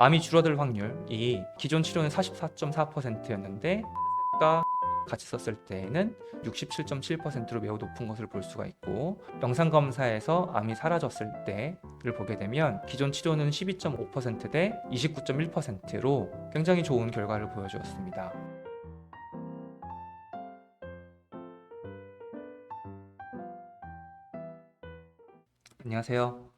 암이 줄어들 확률이 기존 치료는 44.4%였는데 가 같이 썼을 때에는 67.7%로 매우 높은 것을 볼 수가 있고, 영상 검사에서 암이 사라졌을 때를 보게 되면 기존 치료는 12.5%대 29.1%로 굉장히 좋은 결과를 보여주었습니다. 안녕하세요.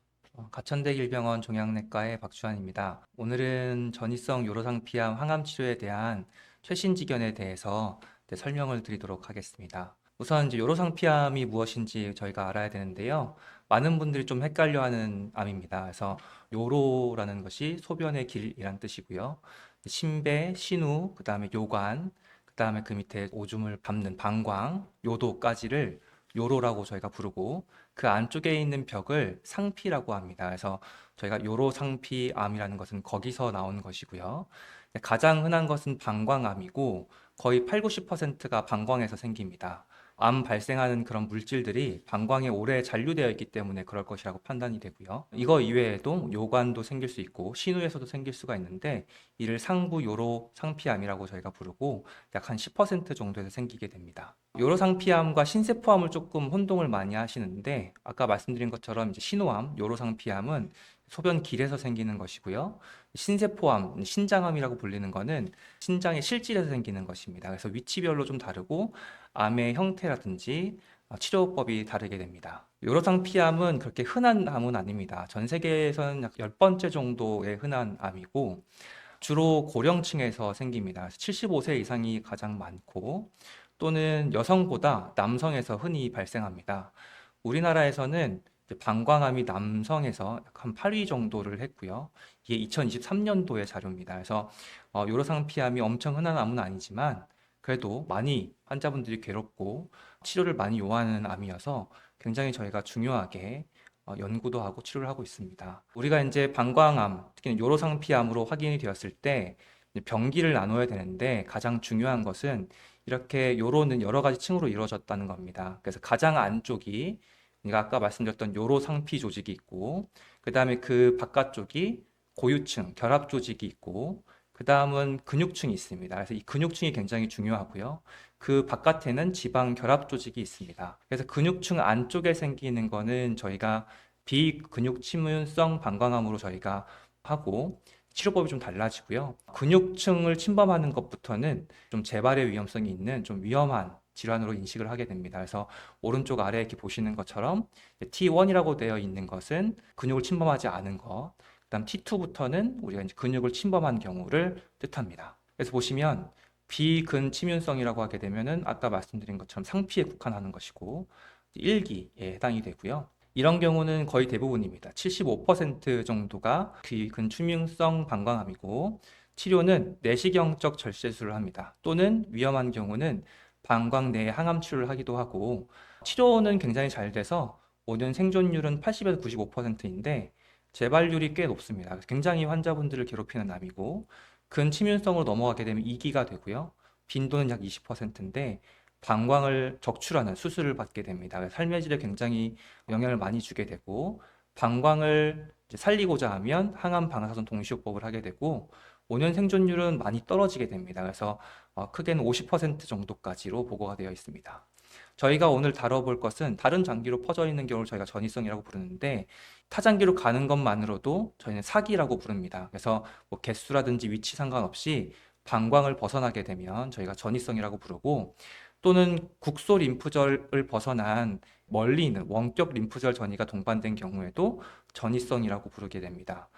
가천대 일병원 종양내과의 박주환입니다. 오늘은 전이성 요로상피암 항암 치료에 대한 최신 지견에 대해서 설명을 드리도록 하겠습니다. 우선 이제 요로상피암이 무엇인지 저희가 알아야 되는데요. 많은 분들이 좀 헷갈려하는 암입니다. 그래서 요로라는 것이 소변의 길이란 뜻이고요. 신배, 신우, 그 다음에 요관, 그 다음에 그 밑에 오줌을 밟는 방광, 요도까지를 요로라고 저희가 부르고, 그 안쪽에 있는 벽을 상피라고 합니다. 그래서 저희가 요로상피암이라는 것은 거기서 나온 것이고요. 가장 흔한 것은 방광암이고 거의 8, 90%가 방광에서 생깁니다. 암 발생하는 그런 물질들이 방광에 오래 잔류되어 있기 때문에 그럴 것이라고 판단이 되고요. 이거 이외에도 요관도 생길 수 있고 신우에서도 생길 수가 있는데, 이를 상부 요로 상피암이라고 저희가 부르고 약 한 10% 정도에서 생기게 됩니다. 요로상피암과 신세포암을 조금 혼동을 많이 하시는데, 아까 말씀드린 것처럼 이제 신우암, 요로상피암은 소변 길에서 생기는 것이고요. 신세포암, 신장암이라고 불리는 것은 신장의 실질에서 생기는 것입니다. 그래서 위치별로 좀 다르고 암의 형태라든지 치료법이 다르게 됩니다. 요로상피암은 그렇게 흔한 암은 아닙니다. 전 세계에서는 약 10번째 정도의 흔한 암이고 주로 고령층에서 생깁니다. 그래서 75세 이상이 가장 많고, 또는 여성보다 남성에서 흔히 발생합니다. 우리나라에서는 방광암이 남성에서 약 한 8위 정도를 했고요. 이게 2023년도의 자료입니다. 그래서 요로상피암이 엄청 흔한 암은 아니지만 그래도 많이 환자분들이 괴롭고 치료를 많이 요하는 암이어서 굉장히 저희가 중요하게 연구도 하고 치료를 하고 있습니다. 우리가 이제 방광암, 특히 요로상피암으로 확인이 되었을 때 이제 병기를 나눠야 되는데, 가장 중요한 것은 이렇게 요로는 여러 가지 층으로 이루어졌다는 겁니다. 그래서 가장 안쪽이 그러니까 아까 말씀드렸던 요로상피 조직이 있고, 그 다음에 그 바깥쪽이 고유층, 결합 조직이 있고, 그 다음은 근육층이 있습니다. 그래서 이 근육층이 굉장히 중요하고요. 그 바깥에는 지방 결합 조직이 있습니다. 그래서 근육층 안쪽에 생기는 거는 저희가 비근육 침문성 방광암으로 저희가 하고, 치료법이 좀 달라지고요. 근육층을 침범하는 것부터는 좀 재발의 위험성이 있는 좀 위험한 질환으로 인식을 하게 됩니다. 그래서 오른쪽 아래에 이렇게 보시는 것처럼 T1이라고 되어 있는 것은 근육을 침범하지 않은 것, 그다음 T2부터는 우리가 이제 근육을 침범한 경우를 뜻합니다. 그래서 보시면 비근침윤성이라고 하게 되면은 아까 말씀드린 것처럼 상피에 국한하는 것이고 1기에 해당이 되고요. 이런 경우는 거의 대부분입니다. 75% 정도가 비근침윤성 방광암이고, 치료는 내시경적 절제술을 합니다. 또는 위험한 경우는 방광 내에 항암 치료를 하기도 하고, 치료는 굉장히 잘 돼서 5년 생존율은 80에서 95%인데 재발률이 꽤 높습니다. 그래서 굉장히 환자분들을 괴롭히는 암이고, 근침윤성으로 넘어가게 되면 2기가 되고요. 빈도는 약 20%인데 방광을 적출하는 수술을 받게 됩니다. 그래서 삶의 질에 굉장히 영향을 많이 주게 되고, 방광을 이제 살리고자 하면 항암 방사선 동시요법을 하게 되고, 5년 생존율은 많이 떨어지게 됩니다. 그래서 크게는 50% 정도까지로 보고가 되어 있습니다. 저희가 오늘 다뤄볼 것은 다른 장기로 퍼져 있는 경우를 저희가 전이성이라고 부르는데, 타장기로 가는 것만으로도 저희는 사기라고 부릅니다. 그래서 뭐 개수라든지 위치 상관없이 방광을 벗어나게 되면 저희가 전이성이라고 부르고, 또는 국소 림프절을 벗어난 멀리 있는 원격 림프절 전이가 동반된 경우에도 전이성이라고 부르게 됩니다.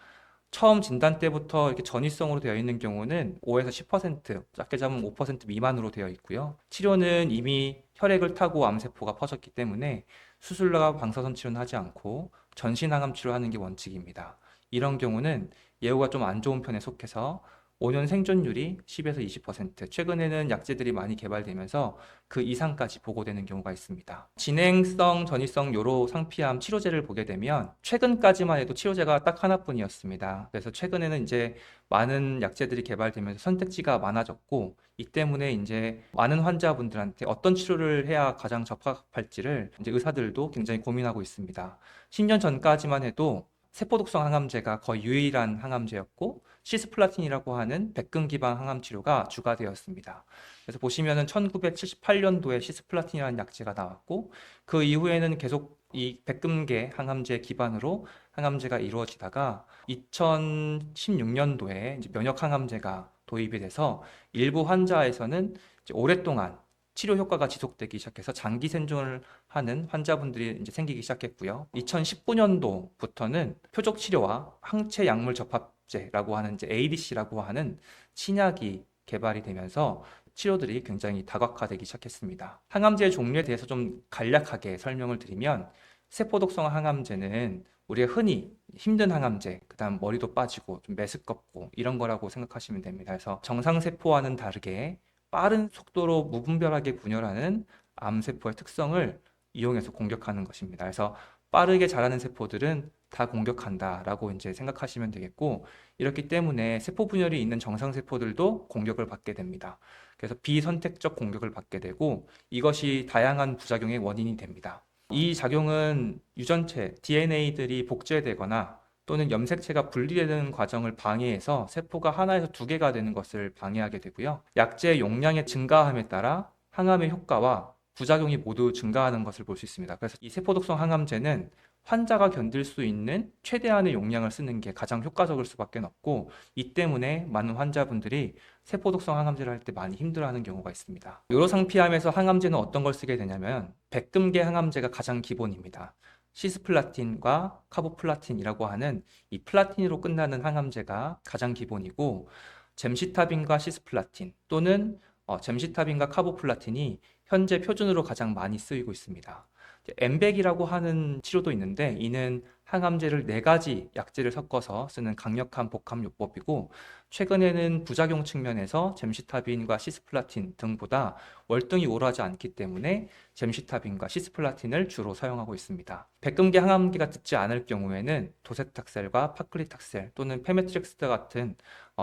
처음 진단 때부터 이렇게 전이성으로 되어 있는 경우는 5에서 10%, 작게 잡으면 5% 미만으로 되어 있고요. 치료는 이미 혈액을 타고 암세포가 퍼졌기 때문에 수술과 방사선 치료는 하지 않고 전신항암 치료하는 게 원칙입니다. 이런 경우는 예후가 좀 안 좋은 편에 속해서 5년 생존율이 10에서 20%, 최근에는 약제들이 많이 개발되면서 그 이상까지 보고되는 경우가 있습니다. 진행성 전이성 요로 상피암 치료제를 보게 되면 최근까지만 해도 치료제가 딱 하나뿐이었습니다. 그래서 최근에는 이제 많은 약제들이 개발되면서 선택지가 많아졌고, 이 때문에 이제 많은 환자분들한테 어떤 치료를 해야 가장 적합할지를 이제 의사들도 굉장히 고민하고 있습니다. 10년 전까지만 해도 세포독성 항암제가 거의 유일한 항암제였고, 시스플라틴이라고 하는 백금 기반 항암 치료가 주가 되었습니다. 그래서 보시면은 1978년도에 시스플라틴이라는 약제가 나왔고 그 이후에는 계속 이 백금계 항암제 기반으로 항암제가 이루어지다가 2016년도에 이제 면역 항암제가 도입이 돼서 일부 환자에서는 이제 오랫동안 치료 효과가 지속되기 시작해서 장기 생존을 하는 환자분들이 이제 생기기 시작했고요. 2019년도부터는 표적 치료와 항체 약물 접합제라고 하는 이제 ADC라고 하는 신약이 개발이 되면서 치료들이 굉장히 다각화되기 시작했습니다. 항암제의 종류에 대해서 좀 간략하게 설명을 드리면 세포독성 항암제는 우리가 흔히 힘든 항암제, 그다음 머리도 빠지고 좀 메스껍고 이런 거라고 생각하시면 됩니다. 그래서 정상세포와는 다르게 빠른 속도로 무분별하게 분열하는 암세포의 특성을 이용해서 공격하는 것입니다. 그래서 빠르게 자라는 세포들은 다 공격한다라고 이제 생각하시면 되겠고, 이렇기 때문에 세포 분열이 있는 정상세포들도 공격을 받게 됩니다. 그래서 비선택적 공격을 받게 되고, 이것이 다양한 부작용의 원인이 됩니다. 이 작용은 유전체, DNA들이 복제되거나 또는 염색체가 분리되는 과정을 방해해서 세포가 하나에서 두 개가 되는 것을 방해하게 되고요. 약제의 용량의 증가함에 따라 항암의 효과와 부작용이 모두 증가하는 것을 볼 수 있습니다. 그래서 이 세포독성 항암제는 환자가 견딜 수 있는 최대한의 용량을 쓰는 게 가장 효과적일 수밖에 없고, 이 때문에 많은 환자분들이 세포독성 항암제를 할 때 많이 힘들어하는 경우가 있습니다. 요로상피암에서 항암제는 어떤 걸 쓰게 되냐면 백금계 항암제가 가장 기본입니다. 시스플라틴과 카보플라틴이라고 하는 이 플라틴으로 끝나는 항암제가 가장 기본이고, 젬시타빈과 시스플라틴 또는 젬시타빈과 카보플라틴이 현재 표준으로 가장 많이 쓰이고 있습니다. 엠백이라고 하는 치료도 있는데, 이는 항암제를 4가지 약제를 섞어서 쓰는 강력한 복합요법이고, 최근에는 부작용 측면에서 젬시타빈과 시스플라틴 등보다 월등히 오르지 않기 때문에 젬시타빈과 시스플라틴을 주로 사용하고 있습니다. 백금계 항암기가 듣지 않을 경우에는 도세탁셀과 파클리탁셀 또는 페메트렉스 같은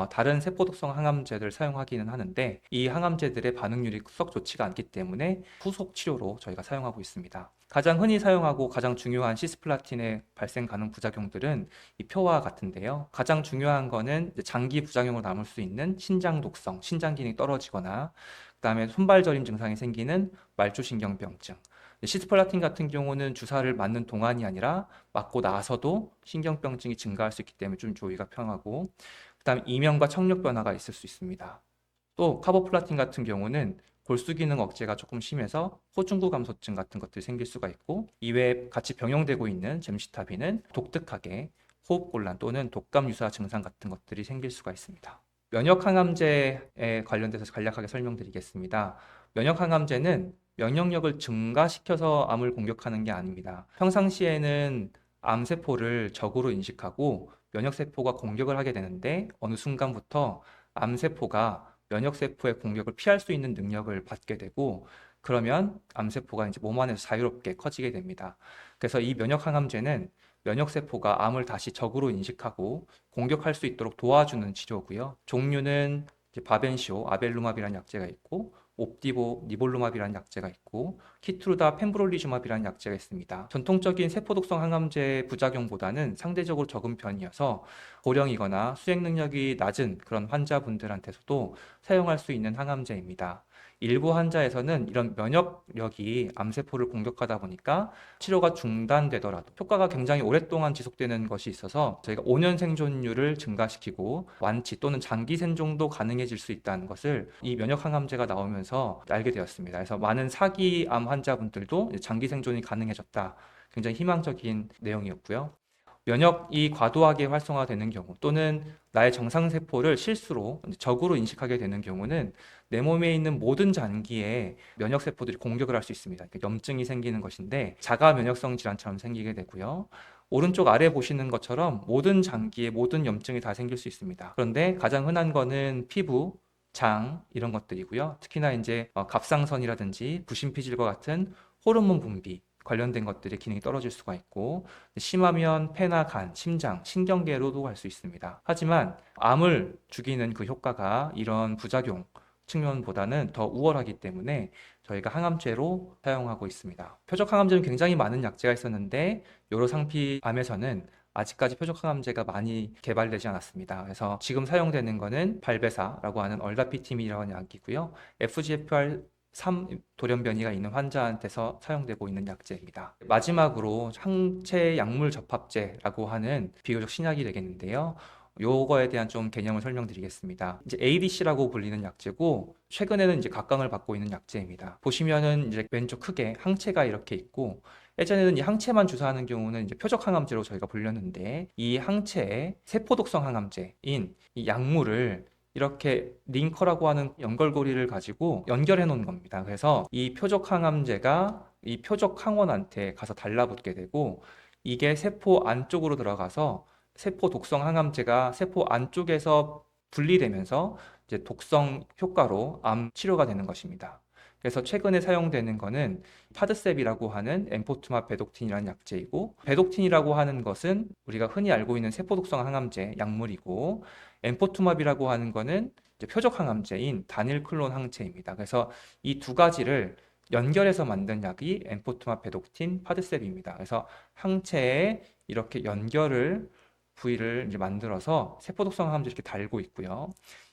다른 세포독성 항암제를 사용하기는 하는데, 이 항암제들의 반응률이 썩 좋지가 않기 때문에 후속 치료로 저희가 사용하고 있습니다. 가장 흔히 사용하고 가장 중요한 시스플라틴의 발생 가능 부작용들은 이 표와 같은데요. 가장 중요한 거는 장기 부작용으로 남을 수 있는 신장 독성, 신장 기능이 떨어지거나, 그다음에 손발 저림 증상이 생기는 말초신경병증. 시스플라틴 같은 경우는 주사를 맞는 동안이 아니라 맞고 나서도 신경병증이 증가할 수 있기 때문에 좀 조기가 편하고, 그다음 이명과 청력 변화가 있을 수 있습니다. 또 카보플라틴 같은 경우는 골수 기능 억제가 조금 심해서 호중구 감소증 같은 것들이 생길 수가 있고, 이외에 같이 병용되고 있는 젬시타빈은 독특하게 호흡곤란 또는 독감 유사 증상 같은 것들이 생길 수가 있습니다. 면역 항암제에 관련돼서 간략하게 설명드리겠습니다. 면역 항암제는 면역력을 증가시켜서 암을 공격하는 게 아닙니다. 평상시에는 암세포를 적으로 인식하고 면역세포가 공격을 하게 되는데, 어느 순간부터 암세포가 면역세포의 공격을 피할 수 있는 능력을 받게 되고, 그러면 암세포가 이제 몸 안에서 자유롭게 커지게 됩니다. 그래서 이 면역항암제는 면역세포가 암을 다시 적으로 인식하고 공격할 수 있도록 도와주는 치료고요. 종류는 이제 바벤시오, 아벨루마비라는 약제가 있고, 옵디보, 니볼루마비라는 약제가 있고, 키트루다, 펜브롤리주마비라는 약제가 있습니다. 전통적인 세포독성 항암제 부작용보다는 상대적으로 적은 편이어서 고령이거나 수행 능력이 낮은 그런 환자분들한테서도 사용할 수 있는 항암제입니다. 일부 환자에서는 이런 면역력이 암세포를 공격하다 보니까 치료가 중단되더라도 효과가 굉장히 오랫동안 지속되는 것이 있어서 저희가 5년 생존율을 증가시키고 완치 또는 장기 생존도 가능해질 수 있다는 것을 이 면역 항암제가 나오면서 알게 되었습니다. 그래서 많은 사기암 환자분들도 장기 생존이 가능해졌다. 굉장히 희망적인 내용이었고요. 면역이 과도하게 활성화되는 경우 또는 나의 정상세포를 실수로 적으로 인식하게 되는 경우는 내 몸에 있는 모든 장기에 면역세포들이 공격을 할 수 있습니다. 그러니까 염증이 생기는 것인데 자가 면역성 질환처럼 생기게 되고요. 오른쪽 아래 보시는 것처럼 모든 장기에 모든 염증이 다 생길 수 있습니다. 그런데 가장 흔한 거는 피부, 장 이런 것들이고요. 특히나 이제 갑상선이라든지 부신피질과 같은 호르몬 분비 관련된 것들의 기능이 떨어질 수가 있고, 심하면 폐나 간, 심장, 신경계로도 갈 수 있습니다. 하지만 암을 죽이는 그 효과가 이런 부작용 측면보다는 더 우월하기 때문에 저희가 항암제로 사용하고 있습니다. 표적 항암제는 굉장히 많은 약제가 있었는데 요로상피암에서는 아직까지 표적항암제가 많이 개발되지 않았습니다. 그래서 지금 사용되는 거는 발베사라고 하는 얼다피티민이라는 약이고요. FGFR3 돌연변이가 있는 환자한테서 사용되고 있는 약제입니다. 마지막으로 항체 약물 접합제라고 하는 비교적 신약이 되겠는데요. 요거에 대한 좀 개념을 설명드리겠습니다. 이제 ADC라고 불리는 약제고 최근에는 이제 각광을 받고 있는 약제입니다. 보시면은 이제 왼쪽 크게 항체가 이렇게 있고 예전에는 이 항체만 주사하는 경우는 이제 표적 항암제로 저희가 불렸는데 이 항체에 세포 독성 항암제인 이 약물을 이렇게 링커라고 하는 연결고리를 가지고 연결해 놓은 겁니다. 그래서 이 표적 항암제가 이 표적 항원한테 가서 달라붙게 되고 이게 세포 안쪽으로 들어가서 세포 독성 항암제가 세포 안쪽에서 분리되면서 이제 독성 효과로 암 치료가 되는 것입니다. 그래서 최근에 사용되는 거는 파드셉이라고 하는 엠포투맙 베독틴이라는 약제이고 베독틴이라고 하는 것은 우리가 흔히 알고 있는 세포 독성 항암제 약물이고 엠포투맙이라고 하는 거는 이제 표적 항암제인 단일 클론 항체입니다. 그래서 이 두 가지를 연결해서 만든 약이 엠포투맙 베독틴 파드셉입니다. 그래서 항체에 이렇게 연결을 부위를 이제 만들어서 세포 독성 항암제 이렇게 달고 있고요.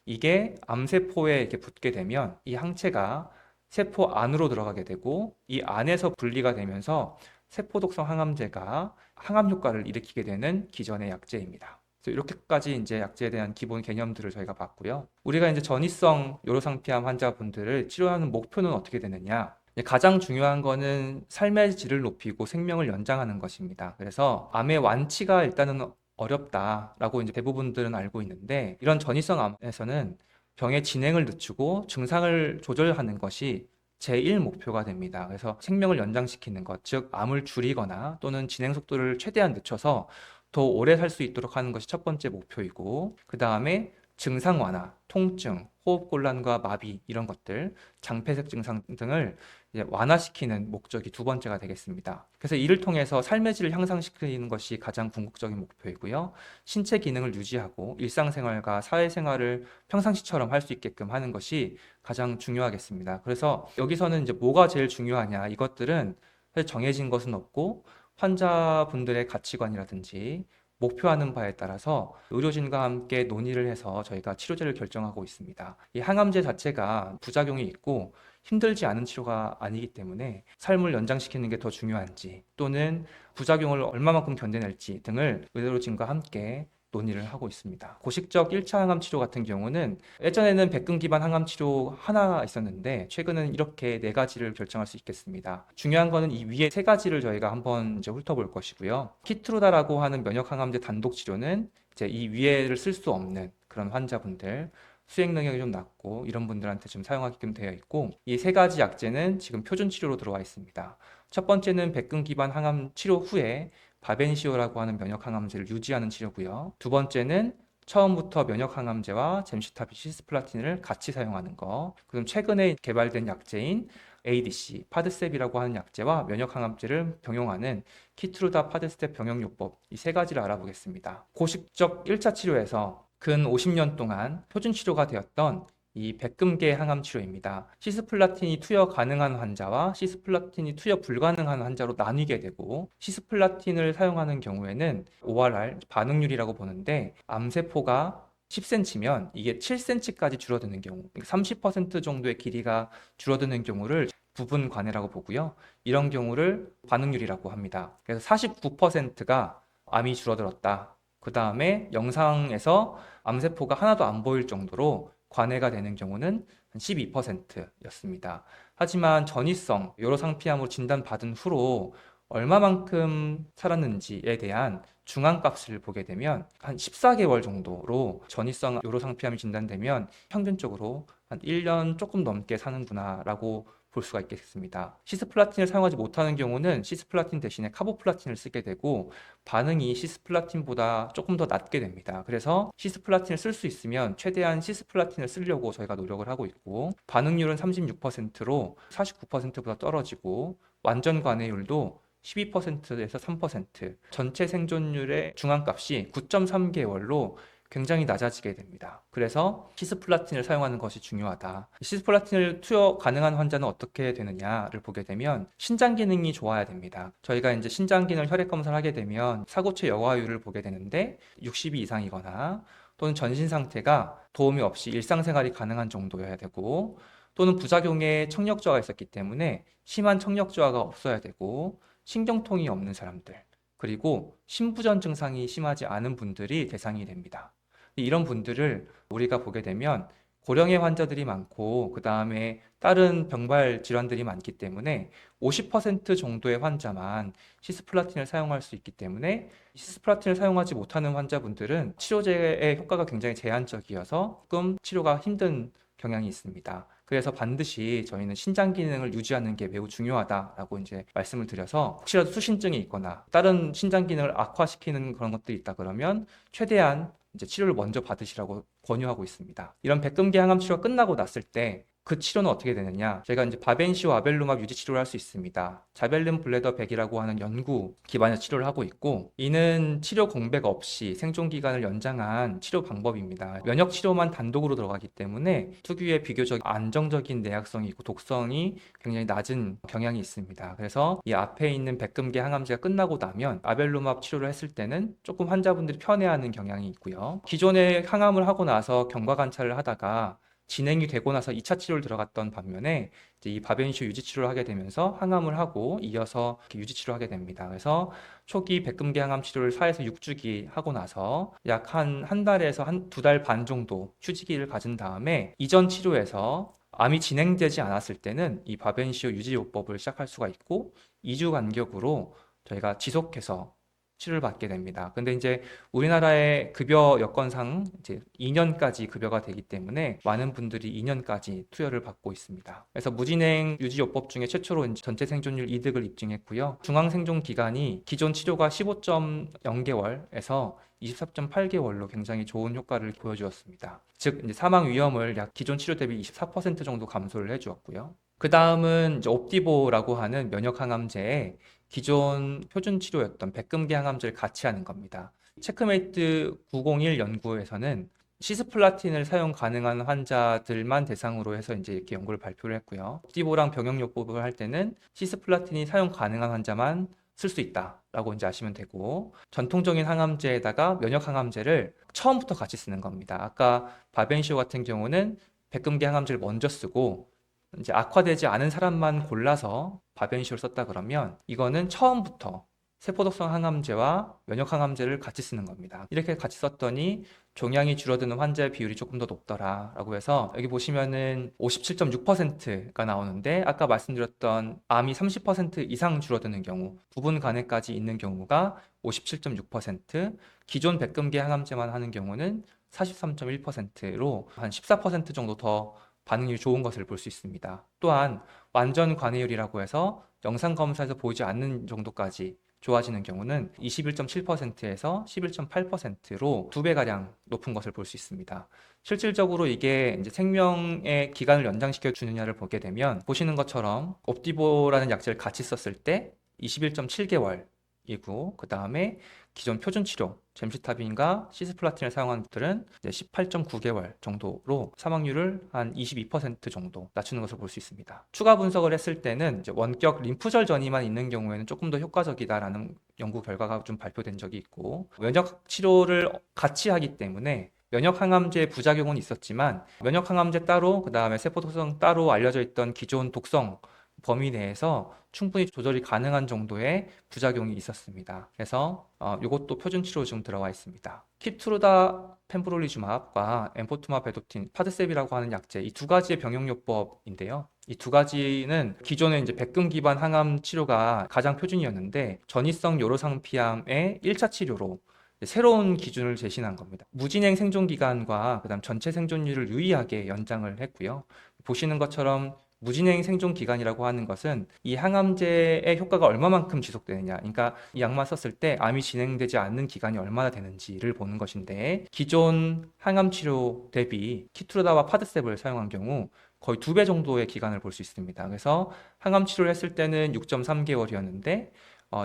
이게 암세포에 이렇게 붙게 되면 이 항체가 세포 안으로 들어가게 되고 이 안에서 분리가 되면서 세포 독성 항암제가 항암 효과를 일으키게 되는 기전의 약제입니다. 그래서 이렇게까지 이제 약제에 대한 기본 개념들을 저희가 봤고요. 우리가 이제 전이성 요로상피암 환자분들을 치료하는 목표는 어떻게 되느냐? 가장 중요한 거는 삶의 질을 높이고 생명을 연장하는 것입니다. 그래서 암의 완치가 일단은 어렵다라고 이제 대부분들은 알고 있는데 이런 전이성 암에서는 병의 진행을 늦추고 증상을 조절하는 것이 제1 목표가 됩니다. 그래서 생명을 연장시키는 것, 즉 암을 줄이거나 또는 진행 속도를 최대한 늦춰서 더 오래 살 수 있도록 하는 것이 첫 번째 목표이고 그 다음에 증상 완화, 통증, 호흡곤란과 마비 이런 것들, 장폐색 증상 등을 이제 완화시키는 목적이 두 번째가 되겠습니다. 그래서 이를 통해서 삶의 질을 향상시키는 것이 가장 궁극적인 목표이고요. 신체 기능을 유지하고 일상생활과 사회생활을 평상시처럼 할 수 있게끔 하는 것이 가장 중요하겠습니다. 그래서 여기서는 이제 뭐가 제일 중요하냐 이것들은 사실 정해진 것은 없고 환자분들의 가치관이라든지 목표하는 바에 따라서 의료진과 함께 논의를 해서 저희가 치료제를 결정하고 있습니다. 이 항암제 자체가 부작용이 있고 힘들지 않은 치료가 아니기 때문에 삶을 연장시키는 게 더 중요한지 또는 부작용을 얼마만큼 견뎌낼지 등을 의료진과 함께 논의를 하고 있습니다. 고식적 1차 항암 치료 같은 경우는 예전에는 백금 기반 항암 치료 하나 있었는데 최근은 이렇게 네 가지를 결정할 수 있겠습니다. 중요한 거는 이 위에 세 가지를 저희가 한번 이제 훑어볼 것이고요. 키트루다라고 하는 면역 항암제 단독 치료는 이제 이 위에를 쓸 수 없는 그런 환자분들 수행 능력이 좀 낮고 이런 분들한테 좀 사용하게끔 되어 있고 이 세 가지 약제는 지금 표준 치료로 들어와 있습니다. 첫 번째는 백금 기반 항암 치료 후에 바벤시오라고 하는 면역 항암제를 유지하는 치료고요. 두 번째는 처음부터 면역 항암제와 젬시타비 시스플라틴을 같이 사용하는 거. 그럼 최근에 개발된 약제인 ADC, 파드셉이라고 하는 약제와 면역 항암제를 병용하는 키트루다 파드셉 병용요법 이 세 가지를 알아보겠습니다. 고식적 1차 치료에서 근 50년 동안 표준 치료가 되었던 이 백금계 항암 치료입니다. 시스플라틴이 투여 가능한 환자와 시스플라틴이 투여 불가능한 환자로 나뉘게 되고 시스플라틴을 사용하는 경우에는 ORR 반응률이라고 보는데 암세포가 10cm면 이게 7cm까지 줄어드는 경우 30% 정도의 길이가 줄어드는 경우를 부분 관해라고 보고요. 이런 경우를 반응률이라고 합니다. 그래서 49%가 암이 줄어들었다. 그 다음에 영상에서 암세포가 하나도 안 보일 정도로 관해가 되는 경우는 한 12%였습니다. 하지만 전이성 요로상피암으로 진단받은 후로 얼마만큼 살았는지에 대한 중앙값을 보게 되면 한 14개월 정도로 전이성 요로상피암이 진단되면 평균적으로 한 1년 조금 넘게 사는구나라고 볼 수가 있겠습니다. 시스플라틴을 사용하지 못하는 경우는 시스플라틴 대신에 카보플라틴을 쓰게 되고 반응이 시스플라틴보다 조금 더 낮게 됩니다. 그래서 시스플라틴을 쓸 수 있으면 최대한 시스플라틴을 쓰려고 저희가 노력을 하고 있고 반응률은 36%로 49%보다 떨어지고 완전 관해율도 12%에서 3%, 전체 생존율의 중앙값이 9.3개월로 굉장히 낮아지게 됩니다. 그래서 시스플라틴을 사용하는 것이 중요하다. 시스플라틴을 투여 가능한 환자는 어떻게 되느냐를 보게 되면 신장 기능이 좋아야 됩니다. 저희가 이제 신장 기능 혈액 검사를 하게 되면 사고체 여과율을 보게 되는데 60이 이상이거나 또는 전신 상태가 도움이 없이 일상생활이 가능한 정도여야 되고 또는 부작용에 청력저하가 있었기 때문에 심한 청력저하가 없어야 되고 신경통이 없는 사람들 그리고 심부전 증상이 심하지 않은 분들이 대상이 됩니다. 이런 분들을 우리가 보게 되면 고령의 환자들이 많고 그 다음에 다른 병발 질환들이 많기 때문에 50% 정도의 환자만 시스플라틴을 사용할 수 있기 때문에 시스플라틴을 사용하지 못하는 환자분들은 치료제의 효과가 굉장히 제한적이어서 조금 치료가 힘든 경향이 있습니다. 그래서 반드시 저희는 신장 기능을 유지하는 게 매우 중요하다라고 이제 말씀을 드려서 혹시라도 수신증이 있거나 다른 신장 기능을 악화시키는 그런 것들이 있다 그러면 최대한 이제 치료를 먼저 받으시라고 권유하고 있습니다. 이런 백금계 항암 치료가 끝나고 났을 때 그 치료는 어떻게 되느냐? 제가 이제 바벤시오 아벨루맙 유지 치료를 할 수 있습니다. 자벨린 블레더 100이라고 하는 연구 기반의 치료를 하고 있고, 이는 치료 공백 없이 생존 기간을 연장한 치료 방법입니다. 면역 치료만 단독으로 들어가기 때문에 특유의 비교적 안정적인 내약성이 있고 독성이 굉장히 낮은 경향이 있습니다. 그래서 이 앞에 있는 백금계 항암제가 끝나고 나면 아벨루맙 치료를 했을 때는 조금 환자분들이 편해하는 경향이 있고요. 기존에 항암을 하고 나서 경과 관찰을 하다가 진행이 되고 나서 2차 치료를 들어갔던 반면에 이제 이 바벤시오 유지 치료를 하게 되면서 항암을 하고 이어서 유지 치료를 하게 됩니다. 그래서 초기 백금계 항암 치료를 4에서 6주기 하고 나서 약 한 달에서 한 2달 반 정도 휴지기를 가진 다음에 이전 치료에서 암이 진행되지 않았을 때는 이 바벤시오 유지 요법을 시작할 수가 있고 2주 간격으로 저희가 지속해서 치료를 받게 됩니다. 근데 이제 우리나라의 급여 여건상 이제 2년까지 급여가 되기 때문에 많은 분들이 2년까지 투여를 받고 있습니다. 그래서 무진행 유지요법 중에 최초로 이제 전체 생존율 이득을 입증했고요. 중앙 생존 기간이 기존 치료가 15.0개월에서 24.8개월로 굉장히 좋은 효과를 보여주었습니다. 즉 이제 사망 위험을 약 기존 치료 대비 24% 정도 감소를 해주었고요. 그 다음은 이제 옵디보라고 하는 면역 항암제에 기존 표준 치료였던 백금계 항암제를 같이 하는 겁니다. 체크메이트 901 연구에서는 시스플라틴을 사용 가능한 환자들만 대상으로 해서 이제 이렇게 연구를 발표를 했고요. 옵디보랑 병역요법을 할 때는 시스플라틴이 사용 가능한 환자만 쓸 수 있다라고 이제 아시면 되고 전통적인 항암제에다가 면역 항암제를 처음부터 같이 쓰는 겁니다. 아까 바벤시오 같은 경우는 백금계 항암제를 먼저 쓰고 이제 악화되지 않은 사람만 골라서 바벤시오를 썼다 그러면 이거는 처음부터 세포독성 항암제와 면역 항암제를 같이 쓰는 겁니다. 이렇게 같이 썼더니 종양이 줄어드는 환자의 비율이 조금 더 높더라라고 해서 여기 보시면은 57.6%가 나오는데 아까 말씀드렸던 암이 30% 이상 줄어드는 경우 부분 간에까지 있는 경우가 57.6%, 기존 백금계 항암제만 하는 경우는 43.1%로 한 14% 정도 더 반응률이 좋은 것을 볼 수 있습니다. 또한 완전 관해율이라고 해서 영상 검사에서 보이지 않는 정도까지 좋아지는 경우는 21.7%에서 11.8%로 2배가량 높은 것을 볼 수 있습니다. 실질적으로 이게 이제 생명의 기간을 연장시켜 주느냐를 보게 되면 보시는 것처럼 옵디보라는 약제를 같이 썼을 때 21.7개월이고 그 다음에 기존 표준 치료 젬시타빈과 시스플라틴을 사용한 분들은 18.9개월 정도로 사망률을 한 22% 정도 낮추는 것을 볼 수 있습니다. 추가 분석을 했을 때는 이제 원격 림프절 전이만 있는 경우에는 조금 더 효과적이다라는 연구 결과가 좀 발표된 적이 있고 면역 치료를 같이 하기 때문에 면역 항암제의 부작용은 있었지만 면역 항암제 따로 그 다음에 세포독성 따로 알려져 있던 기존 독성 범위 내에서 충분히 조절이 가능한 정도의 부작용이 있었습니다. 그래서 이것도 표준 치료 중 들어와 있습니다. 킵투르다 펜브롤리주맙과 엠포투마 베도틴, 파드셉이라고 하는 약제 이 두 가지의 병용요법인데요. 이 두 가지는 기존에 이제 백금 기반 항암 치료가 가장 표준이었는데 전이성 요로상피암의 1차 치료로 새로운 기준을 제시한 겁니다. 무진행 생존 기간과 그다음 전체 생존율을 유의하게 연장을 했고요. 보시는 것처럼 무진행 생존 기간이라고 하는 것은 이 항암제의 효과가 얼마만큼 지속되느냐, 그러니까 이 약만 썼을 때 암이 진행되지 않는 기간이 얼마나 되는지를 보는 것인데 기존 항암 치료 대비 키투르다와 파드셉을 사용한 경우 거의 2배 정도의 기간을 볼 수 있습니다. 그래서 항암 치료를 했을 때는 6.3개월이었는데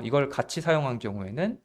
이걸 같이 사용한 경우에는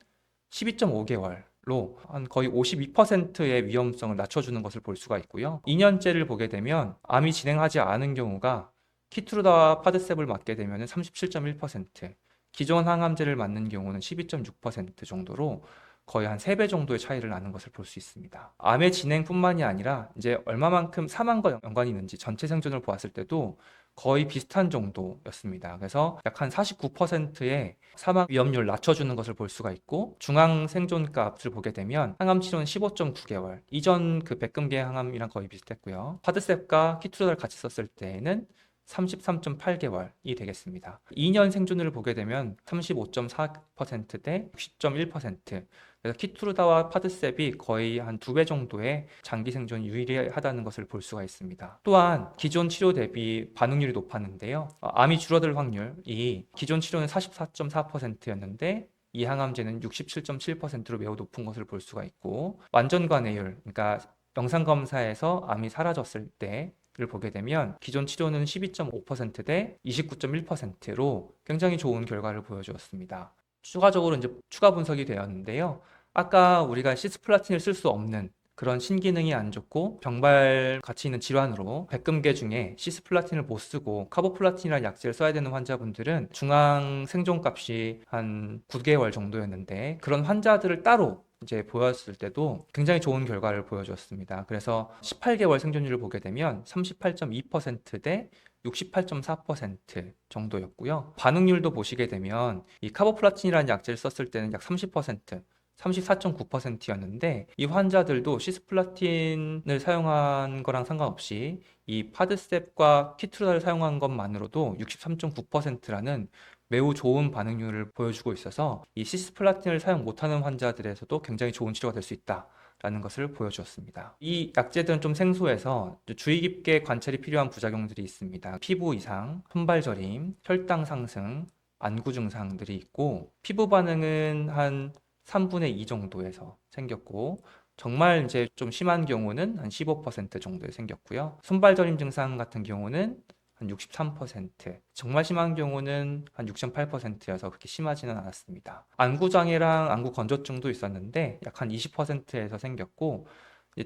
12.5개월 로 한 거의 52%의 위험성을 낮춰주는 것을 볼 수가 있고요. 2년째를 보게 되면 암이 진행하지 않은 경우가 키트루다와 파드셉을 맞게 되면 37.1%, 기존 항암제를 맞는 경우는 12.6% 정도로 거의 한 3배 정도의 차이를 나는 것을 볼 수 있습니다. 암의 진행뿐만이 아니라 이제 얼마만큼 사망과 연관이 있는지 전체 생존을 보았을 때도 거의 비슷한 정도였습니다. 그래서 약 한 49%의 사망 위험률을 낮춰주는 것을 볼 수가 있고, 중앙 생존 값을 보게 되면 항암 치료는 15.9개월, 이전 그 백금계 항암이랑 거의 비슷했고요. 파드셉과 키투라를 같이 썼을 때에는 33.8개월이 되겠습니다. 2년 생존율을 보게 되면 35.4%대 60.1%. 그래서 키투르다와 파드셉이 거의 한 2배 정도의 장기 생존이 유리하다는 것을 볼 수가 있습니다. 또한 기존 치료 대비 반응률이 높았는데요. 암이 줄어들 확률이 기존 치료는 44.4%였는데 이 항암제는 67.7%로 매우 높은 것을 볼 수가 있고, 완전 관해율, 그러니까 영상 검사에서 암이 사라졌을 때를 보게 되면 기존 치료는 12.5%대 29.1%로 굉장히 좋은 결과를 보여주었습니다. 추가적으로 이제 추가 분석이 되었는데요. 아까 우리가 시스플라틴을 쓸 수 없는 그런 신기능이 안 좋고 병발 가치 있는 질환으로 백금계 중에 시스플라틴을 못 쓰고 카보플라틴이라는 약제를 써야 되는 환자분들은 중앙 생존값이 한 9개월 정도였는데, 그런 환자들을 따로 이제 보였을 때도 굉장히 좋은 결과를 보여주었습니다. 그래서 18개월 생존율을 보게 되면 38.2%대 68.4% 정도였고요. 반응률도 보시게 되면 이 카보플라틴이라는 약제를 썼을 때는 약 30%, 34.9%였는데 이 환자들도 시스플라틴을 사용한 거랑 상관없이 이 파드셉과 키트루다를 사용한 것만으로도 63.9%라는 매우 좋은 반응률을 보여주고 있어서 이 시스플라틴을 사용 못하는 환자들에서도 굉장히 좋은 치료가 될 수 있다 라는 것을 보여주었습니다. 이 약제들은 좀 생소해서 주의 깊게 관찰이 필요한 부작용들이 있습니다. 피부 이상, 손발 저림, 혈당 상승, 안구 증상들이 있고, 피부 반응은 한 3분의 2 정도에서 생겼고, 정말 이제 좀 심한 경우는 한 15% 정도에 생겼고요. 손발 저림 증상 같은 경우는 한 63%, 정말 심한 경우는 한 6.8%여서 그렇게 심하지는 않았습니다. 안구 장애랑 안구 건조증도 있었는데 약 한 20%에서 생겼고,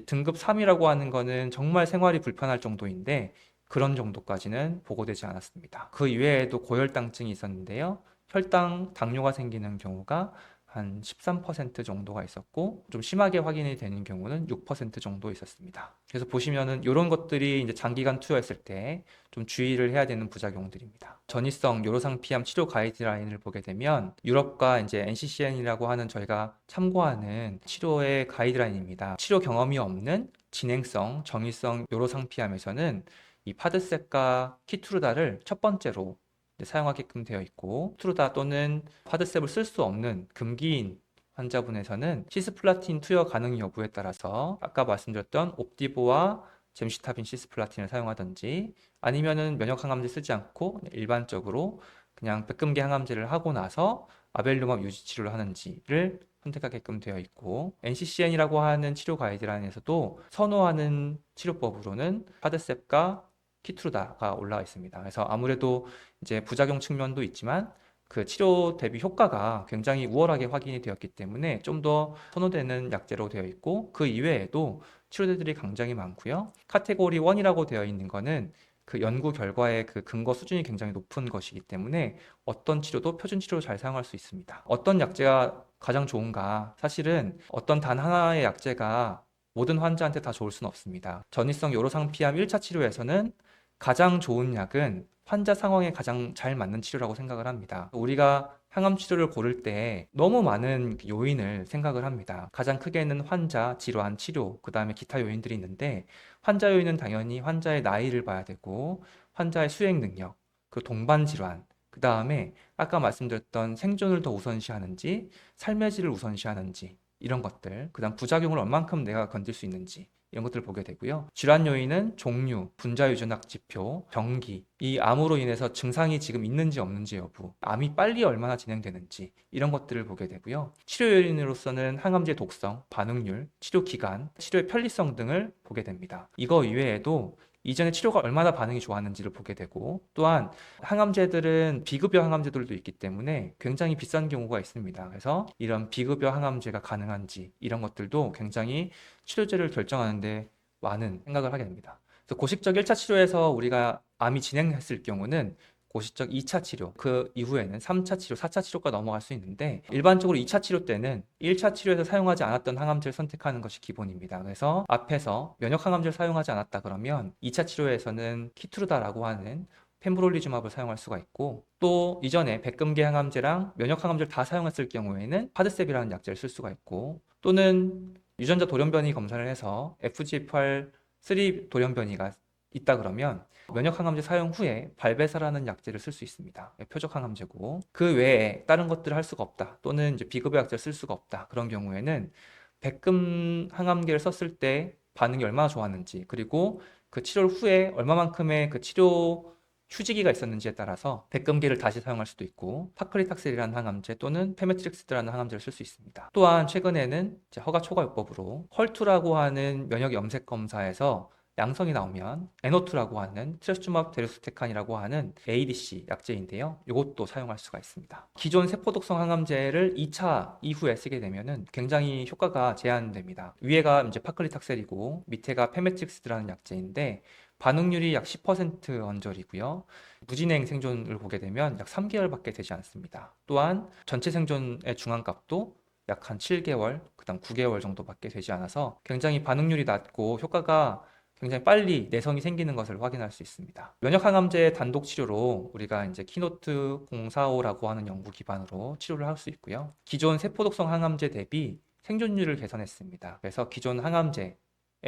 등급 3이라고 하는 거는 정말 생활이 불편할 정도인데 그런 정도까지는 보고되지 않았습니다. 그 이외에도 고혈당증이 있었는데요. 혈당, 당뇨가 생기는 경우가 한 13% 정도가 있었고, 좀 심하게 확인이 되는 경우는 6% 정도 있었습니다. 그래서 보시면은 이런 것들이 이제 장기간 투여했을 때 좀 주의를 해야 되는 부작용들입니다. 전이성 요로상 피암 치료 가이드라인을 보게 되면 유럽과 이제 NCCN이라고 하는 저희가 참고하는 치료의 가이드라인입니다. 치료 경험이 없는 진행성, 정의성 요로상 피암에서는 이 파드셉과 키투르다를 첫 번째로 사용하게끔 되어 있고, 트루다 또는 파드셉을 쓸 수 없는 금기인 환자분에서는 시스플라틴 투여 가능 여부에 따라서 아까 말씀드렸던 옵디보와 젬시타빈 시스플라틴을 사용하든지, 아니면은 면역 항암제 쓰지 않고 일반적으로 그냥 백금계 항암제를 하고 나서 아벨루맘 유지 치료를 하는지를 선택하게끔 되어 있고, NCCN이라고 하는 치료 가이드라인에서도 선호하는 치료법으로는 파드셉과 키트루다가 올라와 있습니다. 그래서 아무래도 이제 부작용 측면도 있지만 그 치료 대비 효과가 굉장히 우월하게 확인이 되었기 때문에 좀 더 선호되는 약제로 되어 있고, 그 이외에도 치료제들이 굉장히 많고요. 카테고리 1이라고 되어 있는 거는 그 연구 결과의 그 근거 수준이 굉장히 높은 것이기 때문에 어떤 치료도 표준 치료로 잘 사용할 수 있습니다. 어떤 약제가 가장 좋은가? 사실은 어떤 단 하나의 약제가 모든 환자한테 다 좋을 수는 없습니다. 전이성 요로상 피암 1차 치료에서는 가장 좋은 약은 환자 상황에 가장 잘 맞는 치료라고 생각을 합니다. 우리가 항암 치료를 고를 때 너무 많은 요인을 생각을 합니다. 가장 크게는 환자, 질환, 치료, 그 다음에 기타 요인들이 있는데, 환자 요인은 당연히 환자의 나이를 봐야 되고, 환자의 수행 능력, 그 동반 질환, 그 다음에 아까 말씀드렸던 생존을 더 우선시하는지, 삶의 질을 우선시하는지, 이런 것들, 그 다음 부작용을 얼만큼 내가 건질 수 있는지, 이런 것들을 보게 되고요. 질환 요인은 종류, 분자 유전학 지표, 병기, 이 암으로 인해서 증상이 지금 있는지 없는지 여부, 암이 빨리 얼마나 진행되는지, 이런 것들을 보게 되고요. 치료 요인으로서는 항암제 독성, 반응률, 치료 기간, 치료의 편리성 등을 보게 됩니다. 이거 이외에도 이전에 치료가 얼마나 반응이 좋았는지를 보게 되고, 또한 항암제들은 비급여 항암제들도 있기 때문에 굉장히 비싼 경우가 있습니다. 그래서 이런 비급여 항암제가 가능한지 이런 것들도 굉장히 치료제를 결정하는데 많은 생각을 하게 됩니다. 그래서 고식적 1차 치료에서 우리가 암이 진행했을 경우는 고시적 2차 치료, 그 이후에는 3차 치료, 4차 치료가 넘어갈 수 있는데, 일반적으로 2차 치료 때는 1차 치료에서 사용하지 않았던 항암제를 선택하는 것이 기본입니다. 그래서 앞에서 면역 항암제를 사용하지 않았다 그러면 2차 치료에서는 키투르다라고 하는 펜브롤리즈맙을 사용할 수가 있고, 또 이전에 백금계 항암제랑 면역 항암제를 다 사용했을 경우에는 파드셉이라는 약제를 쓸 수가 있고, 또는 유전자 돌연변이 검사를 해서 FGFR3 돌연변이가 있다 그러면 면역 항암제 사용 후에 발베사라는 약제를 쓸 수 있습니다. 표적 항암제고, 그 외에 다른 것들을 할 수가 없다, 또는 이제 비급여 약제를 쓸 수가 없다, 그런 경우에는 백금 항암제를 썼을 때 반응이 얼마나 좋았는지, 그리고 그 치료 후에 얼마만큼의 그 치료 휴지기가 있었는지에 따라서 백금계를 다시 사용할 수도 있고, 파크리탁셀이라는 항암제 또는 페메트릭스라는 항암제를 쓸 수 있습니다. 또한 최근에는 이제 허가 초과요법으로 헐투라고 하는 면역 염색 검사에서 양성이 나오면 N-O2라고 하는 트레스투맙 데루스테칸이라고 하는 ADC 약제인데요. 이것도 사용할 수가 있습니다. 기존 세포독성 항암제를 2차 이후에 쓰게 되면은 굉장히 효과가 제한됩니다. 위에가 이제 파클리탁셀이고 밑에가 페메트릭스라는 약제인데, 반응률이 약 10% 언저리고요. 무진행 생존을 보게 되면 약 3개월밖에 되지 않습니다. 또한 전체 생존의 중앙값도 약 한 7개월, 그다음 9개월 정도밖에 되지 않아서 굉장히 반응률이 낮고 효과가 굉장히 빨리 내성이 생기는 것을 확인할 수 있습니다. 면역 항암제 단독 치료로 우리가 이제 키노트 045라고 하는 연구 기반으로 치료를 할 수 있고요. 기존 세포독성 항암제 대비 생존율을 개선했습니다. 그래서 기존 항암제에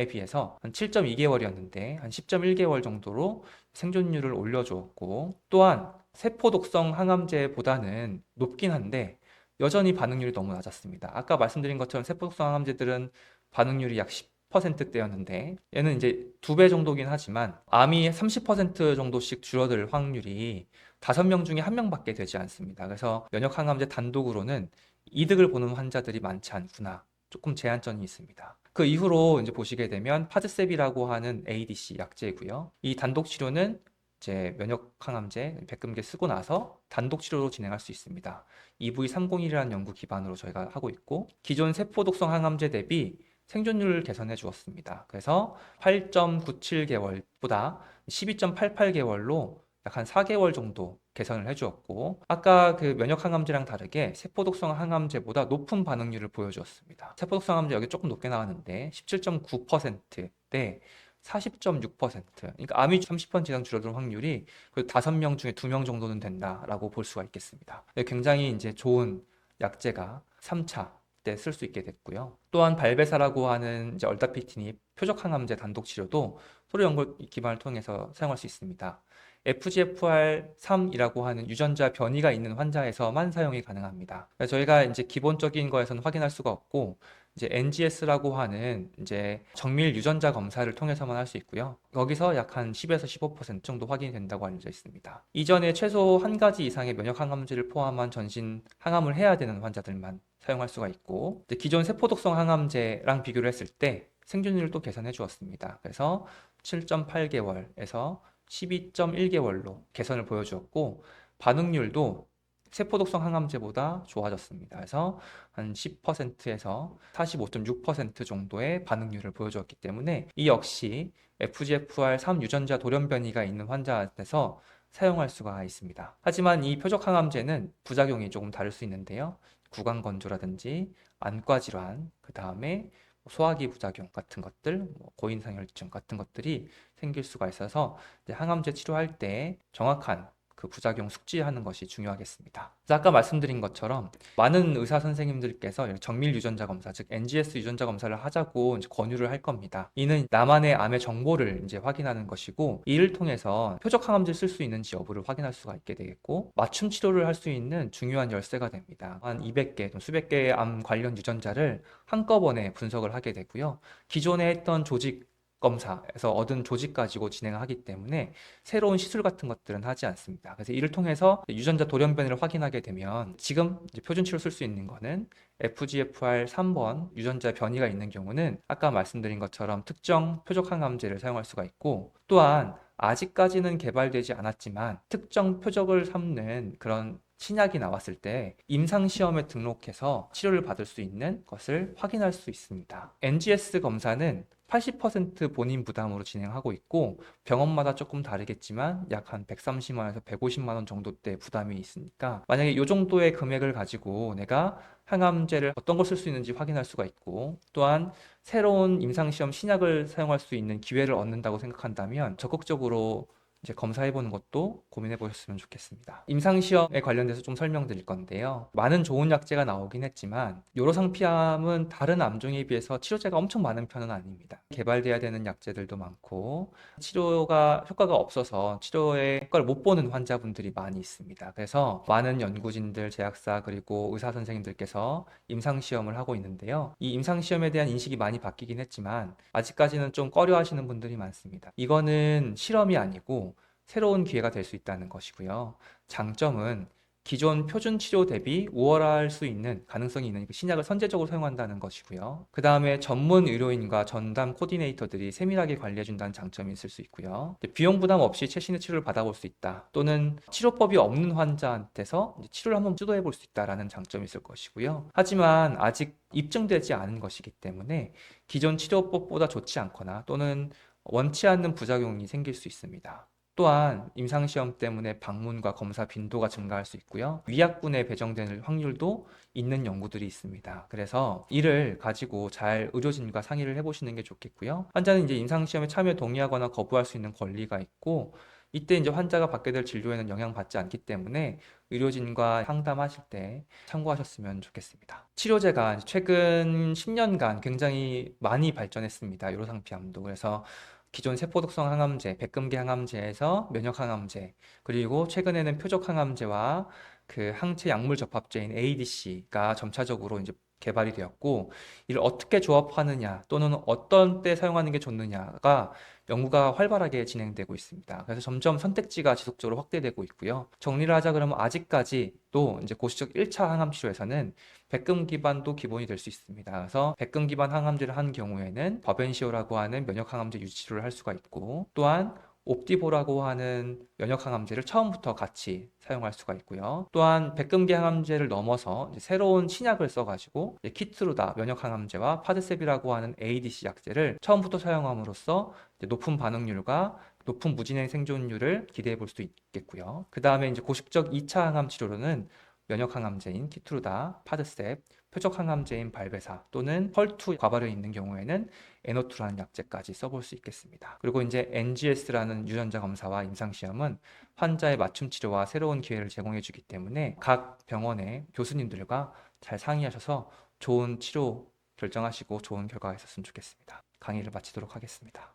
비해서 한 7.2개월이었는데 한 10.1개월 정도로 생존율을 올려주었고, 또한 세포독성 항암제보다는 높긴 한데 여전히 반응률이 너무 낮았습니다. 아까 말씀드린 것처럼 세포독성 항암제들은 반응률이 약 10%대였는데 얘는 이제 2배 정도긴 하지만 암이 30% 정도씩 줄어들 확률이 5명 중에 1명밖에 되지 않습니다. 그래서 면역 항암제 단독으로는 이득을 보는 환자들이 많지 않구나, 조금 제한점이 있습니다. 그 이후로 이제 보시게 되면 파드셉이라고 하는 ADC 약제고요. 이 단독 치료는 이제 면역 항암제 백금계 쓰고 나서 단독 치료로 진행할 수 있습니다. EV301이라는 연구 기반으로 저희가 하고 있고, 기존 세포 독성 항암제 대비 생존율을 개선해 주었습니다. 그래서 8.97개월보다 12.88개월로 약 한 4개월 정도 개선을 해주었고, 아까 그 면역 항암제랑 다르게 세포독성 항암제보다 높은 반응률을 보여주었습니다. 세포독성 항암제 여기 조금 높게 나왔는데 17.9%대 40.6%, 그러니까 암이 30% 이상 줄어드는 확률이 그 5명 중에 2명 정도는 된다라고 볼 수가 있겠습니다. 굉장히 이제 좋은 약제가 3차 때 쓸 수 있게 됐고요. 또한 발베사라고 하는 이제 얼다피티닙 표적 항암제 단독 치료도 서로 연구 기반을 통해서 사용할 수 있습니다. FGFR3이라고 하는 유전자 변이가 있는 환자에서만 사용이 가능합니다. 그래서 저희가 이제 기본적인 거에서는 확인할 수가 없고, 이제 NGS라고 하는 이제 정밀 유전자 검사를 통해서만 할 수 있고요. 여기서 약 한 10에서 15% 정도 확인이 된다고 알려져 있습니다. 이전에 최소 한 가지 이상의 면역 항암제를 포함한 전신 항암을 해야 되는 환자들만 사용할 수가 있고, 기존 세포독성 항암제랑 비교를 했을 때 생존율을 또 개선해 주었습니다. 그래서 7.8개월에서 12.1개월로 개선을 보여주었고, 반응률도 세포독성 항암제보다 좋아졌습니다. 그래서 한 10%에서 45.6% 정도의 반응률을 보여주었기 때문에 이 역시 FGFR3 유전자 돌연변이가 있는 환자한테서 사용할 수가 있습니다. 하지만 이 표적 항암제는 부작용이 조금 다를 수 있는데요. 구강건조라든지 안과 질환, 그 다음에 소화기 부작용 같은 것들, 고인상혈증 같은 것들이 생길 수가 있어서 이제 항암제 치료할 때 정확한 그 부작용 숙지하는 것이 중요하겠습니다. 그래서 아까 말씀드린 것처럼 많은 의사 선생님들께서 정밀 유전자 검사, 즉 NGS 유전자 검사를 하자고 이제 권유를 할 겁니다. 이는 나만의 암의 정보를 이제 확인하는 것이고, 이를 통해서 표적 항암제를 쓸 수 있는지 여부를 확인할 수가 있게 되겠고, 맞춤 치료를 할 수 있는 중요한 열쇠가 됩니다. 한 200개, 수백 개의 암 관련 유전자를 한꺼번에 분석을 하게 되고요. 기존에 했던 조직 검사에서 얻은 조직 가지고 진행하기 때문에 새로운 시술 같은 것들은 하지 않습니다. 그래서 이를 통해서 유전자 돌연변이를 확인하게 되면 지금 이제 표준 치료 쓸 수 있는 거는 FGFR 3번 유전자 변이가 있는 경우는 아까 말씀드린 것처럼 특정 표적 항암제를 사용할 수가 있고, 또한 아직까지는 개발되지 않았지만 특정 표적을 삼는 그런 신약이 나왔을 때 임상시험에 등록해서 치료를 받을 수 있는 것을 확인할 수 있습니다. NGS 검사는 80% 본인 부담으로 진행하고 있고, 병원마다 조금 다르겠지만 약 한 130만 원에서 150만 원 정도대 부담이 있으니까, 만약에 이 정도의 금액을 가지고 내가 항암제를 어떤 걸 쓸 수 있는지 확인할 수가 있고, 또한 새로운 임상시험 신약을 사용할 수 있는 기회를 얻는다고 생각한다면 적극적으로 이제 검사해보는 것도 고민해보셨으면 좋겠습니다. 임상시험에 관련돼서 좀 설명드릴 건데요. 많은 좋은 약제가 나오긴 했지만 요로상피암은 다른 암종에 비해서 치료제가 엄청 많은 편은 아닙니다. 개발돼야 되는 약제들도 많고 치료가 효과가 없어서 치료에 효과를 못 보는 환자분들이 많이 있습니다. 그래서 많은 연구진들, 제약사 그리고 의사 선생님들께서 임상시험을 하고 있는데요. 이 임상시험에 대한 인식이 많이 바뀌긴 했지만 아직까지는 좀 꺼려 하시는 분들이 많습니다. 이거는 실험이 아니고 새로운 기회가 될 수 있다는 것이고요. 장점은 기존 표준 치료 대비 우월할 수 있는 가능성이 있는 그 신약을 선제적으로 사용한다는 것이고요. 그 다음에 전문 의료인과 전담 코디네이터들이 세밀하게 관리해준다는 장점이 있을 수 있고요. 비용 부담 없이 최신의 치료를 받아볼 수 있다. 또는 치료법이 없는 환자한테서 치료를 한번 시도해 볼 수 있다라는 장점이 있을 것이고요. 하지만 아직 입증되지 않은 것이기 때문에 기존 치료법보다 좋지 않거나 또는 원치 않는 부작용이 생길 수 있습니다. 또한 임상시험 때문에 방문과 검사 빈도가 증가할 수 있고요. 위약분에 배정될 확률도 있는 연구들이 있습니다. 그래서 이를 가지고 잘 의료진과 상의를 해보시는 게 좋겠고요. 환자는 이제 임상시험에 참여 동의하거나 거부할 수 있는 권리가 있고, 이때 이제 환자가 받게 될 진료에는 영향받지 않기 때문에 의료진과 상담하실 때 참고하셨으면 좋겠습니다. 치료제가 최근 10년간 굉장히 많이 발전했습니다. 요로상피암도. 그래서 기존 세포독성 항암제, 백금계 항암제에서 면역 항암제, 그리고 최근에는 표적 항암제와 그 항체 약물 접합제인 ADC가 점차적으로 이제 개발이 되었고, 이를 어떻게 조합하느냐 또는 어떤 때 사용하는 게 좋느냐가 연구가 활발하게 진행되고 있습니다. 그래서 점점 선택지가 지속적으로 확대되고 있고요. 정리를 하자 그러면 아직까지도 이제 고시적 1차 항암 치료에서는 백금 기반도 기본이 될 수 있습니다. 그래서 백금 기반 항암제를 한 경우에는 버벤시오라고 하는 면역 항암제 유치를 할 수가 있고, 또한 옵디보라고 하는 면역 항암제를 처음부터 같이 사용할 수가 있고요. 또한 백금계 항암제를 넘어서 이제 새로운 신약을 써가지고 키트루다 면역 항암제와 파드셉이라고 하는 ADC 약제를 처음부터 사용함으로써 이제 높은 반응률과 높은 무진행 생존율을 기대해 볼 수 있겠고요. 그 다음에 이제 고식적 2차 항암 치료로는 면역 항암제인 키트루다, 파드셉, 표적 항암제인 발베사 또는 펄투 과발효 있는 경우에는 에노투라는 약제까지 써볼 수 있겠습니다. 그리고 이제 NGS라는 유전자 검사와 임상시험은 환자의 맞춤 치료와 새로운 기회를 제공해 주기 때문에 각 병원의 교수님들과 잘 상의하셔서 좋은 치료 결정하시고 좋은 결과가 있었으면 좋겠습니다. 강의를 마치도록 하겠습니다.